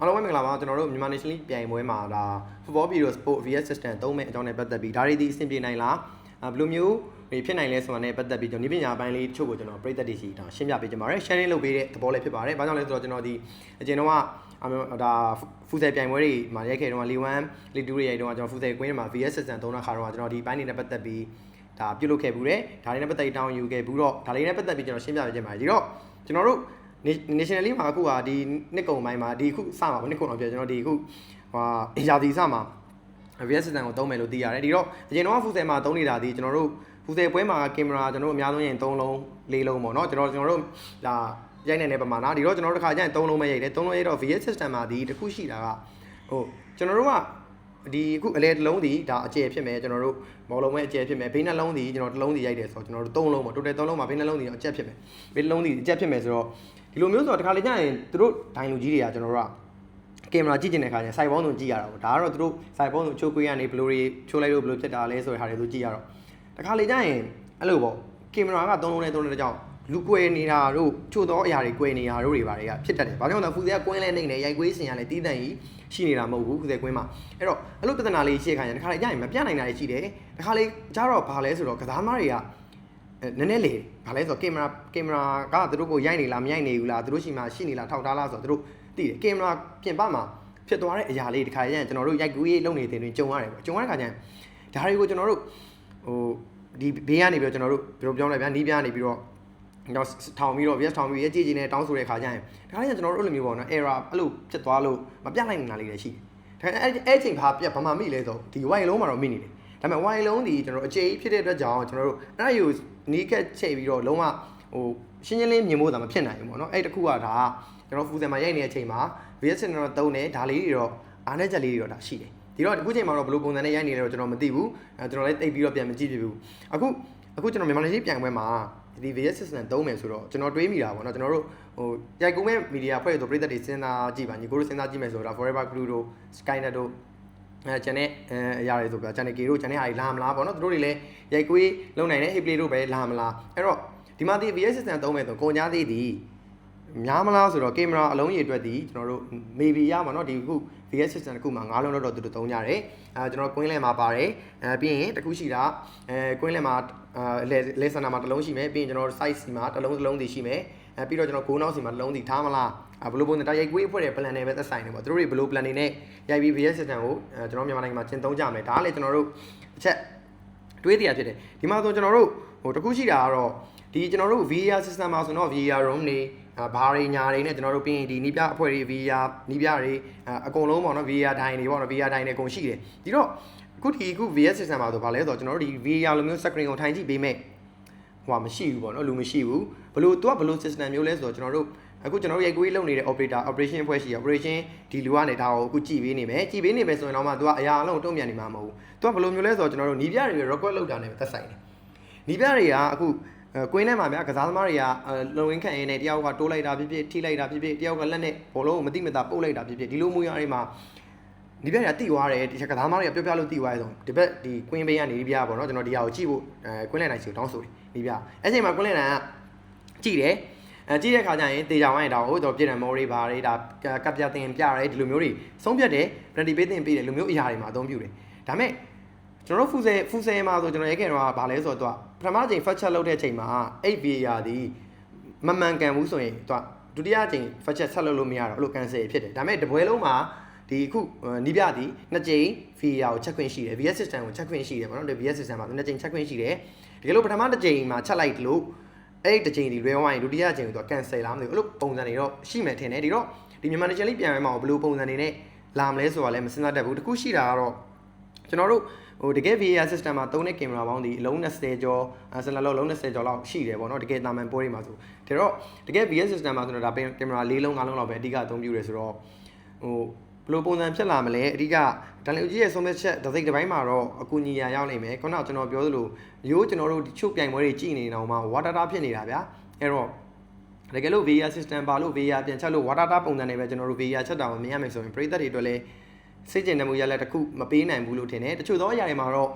အားလုံးပဲမင်္ဂလာပါကျွန်တော်တို့မြန်မာ National League ပြိုင်ပွဲမှာဒါ Football Bureau Sport VS System သုံးမဲ့အကြောင်းနဲ့ပတ်သက်ပြီးဒါတွေဒီအဆင်ပြေနိုင်လားဘယ်လိုမျိုးဖြစ်နိုင်လဲဆိုတာနဲ့ပတ်သက်ပြီးကျွန်တော်ဒီပညာပိုင်းလေးတချို့ကိုကျွန်တော်ပြည်သက်တည်စီဒါရှင်းပြပေးကြပါမယ် sharing လုပ်ပေးတဲ့သဘောလေးဖြစ်ပါတယ်။ဘာကြောင့်လဲဆိုတော့ကျွန်တော်ဒီအကျဉ်းတော့ဒါဖူဆယ်ပြိုင်ပွဲတွေမှာရိုက်ခဲ့တော့League 1 League 2တွေရိုက်တော့ကျွန်တော်ဖူဆယ်ကွင်းမှာ VS System သုံးတဲ့ခါတော့ကျွန်တော်ဒီပိုင်းနေနဲ့ပတ်သက်ပြီးဒါပြုလုပ်ခဲ့ဘူးတယ်။ဒါတွေနဲ့ပတ်သက်တောင်းယူခဲ့ဘူးတော့ဒါလေးနဲ့ပတ်သက်ပြီးကျွန်တော်ရှင်းပြပေးကြပါမယ်။ဒီတော့ကျွန်တော်တို့National League မှာအခုကဒီနှစ်ကုန်ပိုင်းမှာဒီအခုစမှာပေါ့နှစ်ကုန်တော့ပြကျွန်တော်ဒီအခုရာသီစမှာ VS System ကိုသုံးမယ်လို့သိရတယ်ဒီတော့အရင်တော့ဖူဆယ်မှာသုံးနေတာဒီကျွန်တော်တို့ဖူဆယ်ပွဲမှာကင်မရာကျွန်တော်တို့အများဆုံးရင်3လုံး4လုံးပေါ့နော်ကျွန်တော်တို့ဒါရိုက်နေတဲ့ပမာဏဒီတော့ကျွန်တော်တို့တစ်ခါကျရင်3လုံးပဲရိုက်တယ်3လုံးရိုက်တော့ VS System မှာဒီတစ်ခုရှိတာကကျွန်တော်တို့ကဒီအခုအလဲတစ်လုံးဒီဒါအကျယ်ဖြစ်မယ်ကျွန်တော်တို့ဘောလုံးပဲအကျယ်ဖြစ်မယ်ဘေးနှလုံးဒီကျွန်တော်တစ်လုံးဒီရိုက်တယ်ဆိုတော့ကျွန်တော်တို့3လုံးပေါ့ total 3လုံးမှာဘေးနှလုံးဒီအကျက်ဖြစ်မယ်ဘေးနှလုံးဒီအကျက်ဖြစ်မယ်ဆိုတော့ဒီလိုမျိုးဆိုတော့တခါလေကျရင်သူတို့ဒိုင်လူကြီးတွေကကျွန်တော်တို့ကကင်မရာကြည့်နေတဲ့ခါကျရင်စိုက်ပေါင်းစုံကြည့်ရတာပေါ့ဒါကတော့သူတို့စိုက်ပေါင်းစုံချိုးကွေးကနေဘယ်လိုတွေချိုးလိုက်လို့ဘယ်လိုဖြစ်တာလဲဆိုတဲ့ဟာတွေသူကြည့်ရတော့တခါလေကျရင်အဲ့လိုပေါ့ကင်မရာက3လုံးနဲ့3လုံးတဲ့ကြောင့်လူကွယ်နေတာတို့ချို့သောအရာတွေကွယ်နေတာတို့တွေပါတယ်ကဖြစ်တတ်တယ်ဘာကြောင့်လဲဖူဆယ်ကကွင်းလဲနေနေရိုက်ကွေးစင်ရလဲတီးတန့်ကြီးရှိနေတာမဟုတ်ဘူးဖူဆယ်ကွင်းမှာအဲ့တော့အဲ့လိုပြဿနာလေးရှိတဲ့ခါကျရင်တခါလေကျရင်မပြနိုင်တာတွေရှိတယ်တခါလေကျတော့ဘာလဲဆိုတော့ကစားသမားတွေကနည်းနည်းလေဘာလဲဆိုတော့ကင်မရာကသူတို့ကိုရိုက်နေလားမရိုက်နေဘူးလားသူတို့ရှိမှရှိနေလားထောက်ထားလားဆိုတော့သူတို့သိတယ်ကင်မရာပြင်ပမှာဖြစ်သွားတဲ့အရာလေးတခါကျရင်ကျွန်တော်တို့ရိုက်ကူးရေးလုပ်နေတဲ့တွင်ကြုံရတယ်ပေါ့ကြုံရတဲ့ခါကျရင်ဒါတွေကိုကျွန်တော်တို့ဒီဘေးကနေပြီးတော့ကျွန်တော်တို့ဘယ်လိုပြောလဲဗျာနီးပြားနေပြီးတော့တော့ထောင်ပြီးတော့ VS ထောင်ပြီးရေးကြည့်နေတောင်းဆိုတဲ့ခါကျရင်ဒါလည်းကျွန်တော်တို့အဲ့လိုမျိုးပေါ့နော် error အဲ့လိုဖြစ်သွားလို့မပြနိုင်နေတာလေးတွေရှိတယ်ဒါအဲ့ချိန်ဘာပြတ်ဘာမှမိလဲဆိုဒီ wide လုံးမှာတော့မိနေတယ်ဒါပေမဲ့ wide လုံးဒီကျွန်တော်တို့အခြေဖြစ်တဲ့အတွက်ကြောင့်ကျွန်တော်တို့အဲ့ဒါကိုနီးကက်ချိန်ပြီးတော့လုံးဝရှင်းရှင်းလင်းမြင်ဖို့သာမဖြစ်နိုင်ဘူးပေါ့နော်အဲ့တခုကဒါကျွန်တော်ဖူဆယ်မှာရိုက်နေတဲ့အချိန်မှာ VS ကျွန်တော်တုံးတယ်ဒါလေးတွေတော့အားနဲ့ချက်လေးတွေတော့ဒါရှိတယ်ဒီတော့အခုချိန်မှာတော့ဘယ်လိုပုံစံနဲ့ရိုက်နေလဲတော့ကျွန်တော်မသိဘူးကျွန်တော်လည်းတိတ်ပြီးတော့ပြန်မကြည့်ပြဘူးအခုကျွန်တော်မြန်မာနိုင်ငံပြိုင်ပွဲမှာဒီ VS System သုံးမယ်ဆိုတော့ကျွန်တော်တွေးမိတာပေါ့နော်ကျွန်တော်တို့ရိုက်ကူးမဲ့မီဒီယာဖွဲ့ဆိုပြည်သက်တွေစဉ်းစားကြည့်ပါညီကိုတို့စဉ်းစားကြည့်မယ်ဆိုတော့ Forever Crew တို့ Skynet တို့ကျန်တဲ့အရာတွေဆိုပြကျန်တဲ့ K တို့ကျန်တဲ့ဟာတွေလာမလားပေါ့နော်သူတို့တွေလည်းရိုက်ကွေးလုံနိုင်တဲ့ Hey Play တို့ပဲလာမလားအဲ့တော့ဒီမှာဒီ VS System သုံးမယ်ဆိုကုန်ကြသေးသည်များမလားဆိုတော့ကင်မရာအလုံးကြီးအတွက်ဒီကျွန်တော်တို့ maybe ရမှာเนาะဒီခု VS System တခုမှာ9လုံးတော့သူတို့သုံးကြတယ်ကျွန်တော်ကွင်းလယ်မှာပါတယ်ပြီးရင်တခုရှိတာကွင်းလယ်မှာလဲဆန္ဒမှာတစ်လုံးရှိမယ်ပြီးရင်ကျွန်တော် size စီမှာတစ်လုံးစီရှိမယ်ပြီးတော့ကျွန်တော်ဂိုးနောက်စီမှာတစ်လုံးစီထားမလားဘယ်လိုပုံစံတိုက်ရိုက်ကွေးဖွဲ့တဲ့ plan တွေပဲသက်ဆိုင်နေပေါ့သူတို့တွေဘယ်လို plan တွေနဲ့ရိုက်ပြီး VS System ကိုကျွန်တော်မြန်မာနိုင်ငံမှာကျင့်သုံးကြမယ်ဒါကလည်းကျွန်တော်တို့အချက်တွေးတရားဖြစ်တယ်ဒီမှာဆိုကျွန်တော်တို့တခုရှိတာကတော့ဒီကျွန်တော်တို့ VAR system မှာဆိုတော့ VAR room တွေဘာတွေညာတွေနဲ့ကျွန်တော်တို့ပြီးရင်ဒီနီးပြအဖွဲ့တွေ VAR နီးပြတွေအကုန်လုံးပေါ့နော် VAR ဒိုင်တွေပေါ့နော် VAR ဒိုင်တွေအကုန်ရှိတယ်ဒီတော့အခု VS system မှာဆိုဘာလဲဆိုတော့ကျွန်တော်တို့ဒီ VAR လိုမျိုး screen ကိုထိုင်ကြည့်ပေးမယ်ဟိုမရှိဘူးပေါ့နော်လူမရှိဘူးဘလို့သူကဘလို့ system မျိုးလဲဆိုတော့ကျွန်တော်တို့အခုကျွန်တော်တို့ရိုက်ကွေးလုပ်နေတဲ့ operation အဖွဲ့ရှိရ operation ဒီလူကနေဒါကိုအခုကြည့်ပေးနေမယ်ဆိုရင်တော့မှသူကအရာအလုံးတုံ့ပြန်နေမှာမဟုတ်ဘူးသူကဘလို့မျိုးလဲဆိုတော့ကျွန်တော်တို့နီးပြတွေ record လုပ်တာနဲ့သက်ဆိုင်တယ်နီးပြတွေကအခုကွင်းထဲမှာဗျာကစားသမားတွေကလုံရင်းခန့်ရင်းနဲ့တယောက်ကတိုးလိုက်တာဖြစ်ဖြစ်ထိလိုက်တာဖြစ်ဖြစ်တယောက်ကလက်နဲ့ဘောလုံးကိုမတိမတာပုတ်လိုက်တာဖြစ်ဖြစ်ဒီလိုမျိုးရတွေမှာဒီဘက်ကတိသွားတယ်ဒီကစားသမားတွေကပြောလို့တိသွားရဆုံးဒီဘက်ဒီကွင်းဘေးကနေဒီပြပေါ့နော်ကျွန်တော်ဒီဟာကိုကြည့်ဖို့ကွင်းလည်နိုင်စီကိုတောင်းဆိုတယ်ဒီပြအဲ့ချိန်မှာကွင်းလည်နိုင်ကကြည့်တယ်ကြည့်တဲ့ခါကျရင်တေချာဝိုင်းတာကိုတော့ပြည်တယ်မော်တွေဘာတွေဒါကပ်ပြတင်ပြရဲဒီလိုမျိုးတွေဆုံးဖြတ်တယ် penalty ပေးတင်ပေးတယ်လူမျိုးအရာတွေမှာအသုံးပြုတယ်ဒါမဲ့ကျွန်တော်တို့ဖူဆယ်မှာဆိုကျွန်တော်ရဲခင်တော့ဗာလဲဆိုတော့ပထမချိန် fast check လုပ်တဲ့ချိန်မှာ 8VAR ဒီမမှန်ကန်ဘူးဆိုရင်ဒုတိယချိန် fast check ဆက်လုပ်လို့မရတော့အဲ့လို cancel ဖြစ်တယ်ဒါမဲ့တပွဲလုံးမှာဒီအခုနီးပြသည်နှစ်ချိန် VAR ကို check ခွင့်ရှိတယ် VS system ကို check ခွင့်ရှိတယ်ပေါ့နော်ဒီ VS system မှာနှစ်ချိန် check ခွင့်ရှိတယ်တကယ်လို့ပထမတစ်ချိန်မှာချက်လိုက်လို့အဲ့တစ်ချိန်ဒီလွဲဝိုင်းဒုတိယချိန်ကို cancel လာမလို့အဲ့လိုပုံစံတွေတော့ရှိမယ်ထင်တယ်ဒီတော့ဒီမြန်မာနိုင်ငံလေးပြန်ရမှာဘယ်လိုပုံစံတွေနဲ့လာမလဲဆိုတာလည်းမစဉ်းစားတတ်ဘူးတခုရှိတာကတော့ကျွန်တော်တို့တကယ် VAR system မှာသုံးတဲ့ကင်မရာပေါင်းဒီအလုံး20ကျော်ဆယ်လုံး20ကျော်လောက်ရှိတယ်ပေါ့နော်တကယ်တာမန်ပွဲတွေမှာဆိုဒါတော့တကယ် VAR system မှာဆိုတော့ဒါကင်မရာ4လုံး5လုံးလောက်ပဲအဓိကအသုံးပြုရဆိုတော့ဘယ်လိုပုံစံဖြစ်လာမလဲအဓိကဒန်လီယိုကြီးရဲ့ဆုံးဖြတ်ချက်တစ်စိတ်တစ်ပိုင်းမှာတော့အကူအညီရရောက်နိုင်မယ်ခုနကကျွန်တော်ပြောသလိုရိုးကျွန်တော်တို့ချုပ်ပြိုင်ပွဲတွေကြည့်နေအောင်မှာ water data ဖြစ်နေတာဗျာအဲ့တော့တကယ်လို့ VAR system ပါလို့ VAR ပြန်ချက်လို့ water data ပုံစံတွေပဲကျွန်တော်တို့ VAR ချက်တာကိုမြင်ရမယ်ဆိုရင်ပရိသတ်တွေအတွက်လည်းစိတ်ကျဉ်တဲ့မှုရလက်တစ်ခုမပေးနိုင်ဘူးလို့ထင်တယ်တချို့သောအရာတွေမှာတော့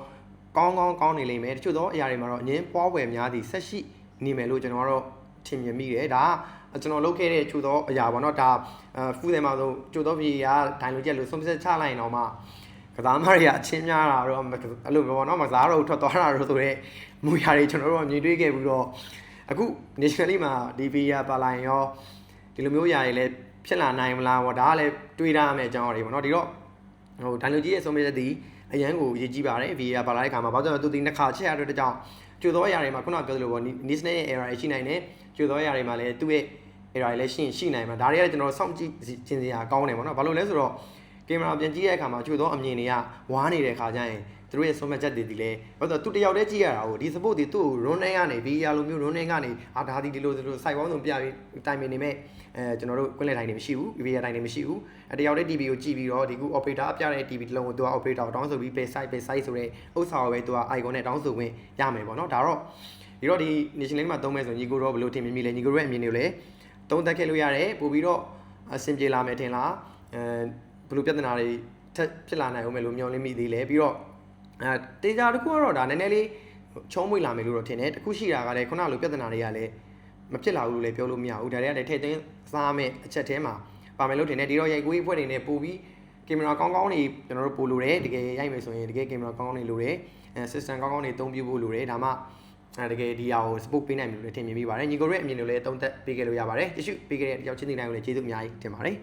ကောင်းနေလိမ့်မယ်တချို့သောအရာတွေမှာတော့အငင်းပွားဝယ်များသည့်ဆက်ရှိနေမယ်လို့ကျွန်တော်ကတော့ ထင်မြင်မိတယ်ဒါကျွန်တော်လုပ်ခဲ့တဲ့ချို့သောအရာပေါ့နော်ဒါဖူးတယ်မှာဆိုချို့သောပြည်ကဒိုင်လိုချက်လို့ဆုံးဖြတ်ချလိုက်ရင်တော့မှကစားမတွေကအချင်းများတာတော့အဲ့လိုပေါ့နော်မစားတော့ထွက်သွားတာတော့ဆိုတော့မူရာတွေကျွန်တော်တို့ကမြင်တွေ့ခဲ့ပြီးတော့အခု nationally မှာဒီဗီယာပါလာရင်ရောဒီလိုမျိုးຢာတွေလည်းဖြစ်လာနိုင်မလားပေါ့ဒါကလည်းတွေးရမယ်အကြောင်းတွေပေါ့နော်ဒီတော့ဟိုဒိုင်လိုကြီးရဲ့ဆုံးဖြတ်ချက်ဒီအရန်ကိုရေးကြည့်ပါတယ်ဗီယာပါလာတဲ့ခါမှာဘာကြောင့်သူဒီနှစ်ခါချက်ရတဲ့ကြောင့်ကျိုးသောຢာတွေမှာခုနပြောသလိုပေါ့ national ရဲ့ error ရှိနိုင်တယ်ကျိုးသောຢာတွေမှာလည်းသူ့ရဲ့ error တွေလည်းရှိနိုင်မှာဒါတွေကလည်းကျွန်တော်စောင့်ကြည့်ခြင်းစရာကောင်းတယ်ပေါ့နော်ဘာလို့လဲဆိုတော့ကင်မရာပြန်ကြည့်တဲ့အခါမှာကျိုးသောအမြင်တွေကဝါးနေတဲ့ခါကျရင်သူတို့ရဲ့ဆုံးဖြတ်ချက်တွေဒီလေဘာလို့သူတယောက်တည်းကြည့်ရတာဟိုဒီ support တွေသူ့ကို run နေကနေ VR လိုမျိုး run နေကနေဒါဒီလိုစိုက်ပေါင်းစုံပြပြီးတိုင်ပင်နေမဲ့ကျွန်တော်တို့ကွင်းလည်တိုင်းတွေမရှိဘူး VR တိုင်းတွေမရှိဘူးတယောက်တည်း TV ကိုကြည့်ပြီးတော့ဒီခု operator အပြတဲ့ TV တစ်လုံးကိုသူက operator ကိုတောင်းဆိုပြီး pay site ဆိုတဲ့ဥစ္စာကိုပဲသူက icon နဲ့တောင်းဆိုခွင့်ရမယ်ပေါ့နော်ဒါတော့ဒီတော့ဒီ national league မှာသုံးမယ်ဆိုညီကိုတော့ဘယ်လိုထင်မြင်မိလဲညီကိုရဲ့အမြင်တွေကိုလည်းသုံးသပ်ခဲ့လို့ရတယ်ပို့ပြီးတော့အဆင်ပြေလာမယ်ထင်လားဘယ်လိုပြဿနာတွေထပ်ဖြစ်လာနိုင်အောင်မယ်လို့မျှော်လင့်မိသေးလဲပြီးတော့တေချာတစ်ခုကတော့ဒါနည်းနည်းလေးချုံးမွေလာမယ်လို့တော့ထင်တယ်တခုရှိတာကလည်းခုနလိုပြဿနာတွေကလည်းမဖြစ်လာဘူးလို့လည်းပြောလို့မရဘူးဒါတွေကလည်းထည့်သွင်းစားမယ်အချက်ထဲမှာပါမယ်လို့ထင်တယ်ဒီတော့ရိုက်ကူးအဖွဲ့တွေနဲ့ပို့ပြီးကင်မရာကောင်းကောင်းတွေကျွန်တော်တို့ပို့လို့ရတယ်တကယ်ရိုက်မယ်ဆိုရင်တကယ်ကင်မရာကောင်းကောင်းတွေလိုတယ်system ကောင်းကောင်းတွေအသုံးပြုဖို့လိုတယ်ဒါမှတကယ်ဒီဟာကို support ပေးနိုင်မယ်လို့ထင်မြင်မိပါတယ်ညီကိုရဲ့အမြင်တွေလည်းသုံးသပ်ပေးခဲ့လို့ရပါတယ်တချို့ပေးခဲ့တဲ့တယောက်ချင်းစီတိုင်းကိုလည်းကျေးဇူးအများကြီးတင်ပါတယ်